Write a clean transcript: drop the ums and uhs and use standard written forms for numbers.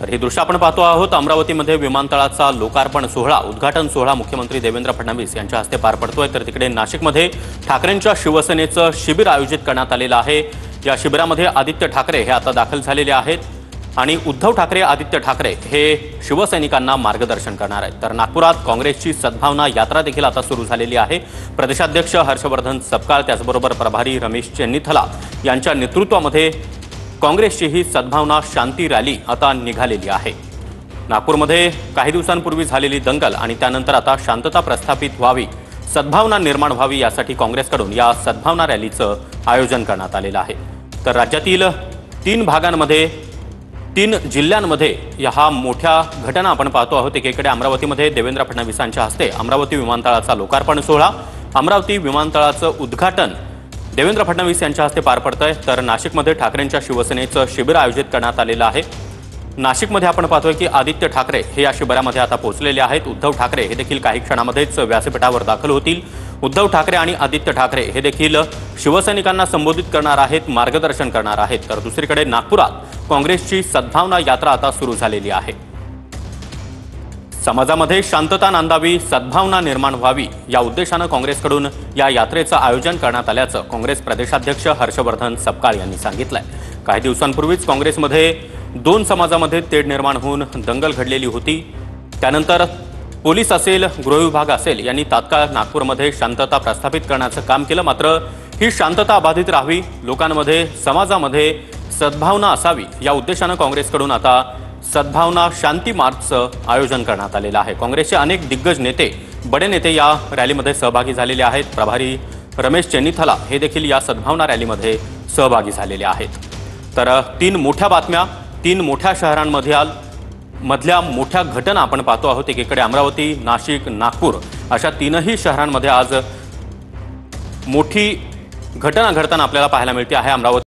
तर हे दृश्य आपण पाहतो आहोत। अमरावतीमध्ये विमानतळाचा लोकार्पण सोहळा, उद्घाटन सोहळा मुख्यमंत्री देवेंद्र फडणवीस यांच्या हस्ते पार पडतोय। तर तिकडे नाशिकमध्ये ठाकरेंच्या शिवसेनेचं शिबिर आयोजित करण्यात आलेलं आहे। या शिबिरामध्ये आदित्य ठाकरे हे आता दाखल झालेले आहेत आणि उद्धव ठाकरे, आदित्य ठाकरे हे शिवसैनिकांना मार्गदर्शन करणार आहेत। तर नागपुरात काँग्रेसची सद्भावना यात्रा देखील आता सुरू झालेली आहे। प्रदेशाध्यक्ष हर्षवर्धन सपकाळ, त्याचबरोबर प्रभारी रमेश चेन्नीथला यांच्या नेतृत्वामध्ये काँग्रेसची ही सद्भावना शांती रॅली आता निघालेली आहे। नागपूरमध्ये काही दिवसांपूर्वी झालेली दंगल आणि त्यानंतर आता शांतता प्रस्थापित व्हावी, सद्भावना निर्माण व्हावी यासाठी काँग्रेसकडून या सद्भावना रॅलीचं आयोजन करण्यात आलेलं आहे। तर राज्यातील 3 भागांमध्ये 3 जिल्ह्यांमध्ये या मोठ्या घटना आपण पाहतो आहोत। एकीकडे अमरावतीमध्ये देवेंद्र फडणवीसांच्या हस्ते अमरावती विमानतळाचा लोकार्पण सोहळा, अमरावती विमानतळाचं उद्घाटन देवेंद्र फडणवीस यांच्या हस्ते पार पडतंय। तर नाशिकमध्ये ठाकरेंच्या शिवसेनेचं शिबिर आयोजित करण्यात आलेलं आहे। नाशिकमध्ये आपण पाहतोय की आदित्य ठाकरे हे या शिबिरामध्ये आता पोहोचलेले आहेत। उद्धव ठाकरे हे देखील काही क्षणामध्येच व्यासपीठावर दाखल होतील। उद्धव ठाकरे आणि आदित्य ठाकरे हे देखील शिवसैनिकांना संबोधित करणार आहेत, मार्गदर्शन करणार आहेत। तर दुसरीकडे नागपुरात काँग्रेसची सद्भावना यात्रा आता सुरू झालेली आहे। समाजामध्ये शांतता नांदावी, सद्भावना निर्माण व्हावी या उद्देशानं काँग्रेसकडून या यात्रेचं आयोजन करण्यात आल्याचं काँग्रेस प्रदेशाध्यक्ष हर्षवर्धन सपकाळ यांनी सांगितलंय। काही दिवसांपूर्वीच काँग्रेसमध्ये 2 समाजामध्ये तेढ निर्माण होऊन दंगल घडलेली होती। त्यानंतर पोलीस असेल, गृह विभाग असेल यांनी तात्काळ नागपूरमध्ये शांतता प्रस्थापित करण्याचं काम केलं। मात्र ही शांतता अबाधित राहावी, लोकांमध्ये, समाजामध्ये सद्भावना असावी या उद्देशानं काँग्रेसकडून आता सद्भावना शांती मार्चचं आयोजन करण्यात आलेलं आहे। काँग्रेसचे अनेक दिग्गज नेते, बडे नेते या रॅलीमध्ये सहभागी झालेले आहेत। प्रभारी रमेश चेन्नीथला हे देखील या सद्भावना रॅलीमध्ये सहभागी झालेले आहेत। तर 3 मोठ्या बातम्या, 3 मोठ्या शहरांमधल्या मोठ्या घटना आपण पाहतो आहोत। एकीकडे अमरावती, नाशिक, नागपूर अशा 3ही शहरांमध्ये आज मोठी घटना घडताना आपल्याला पाहायला मिळते आहे। अमरावती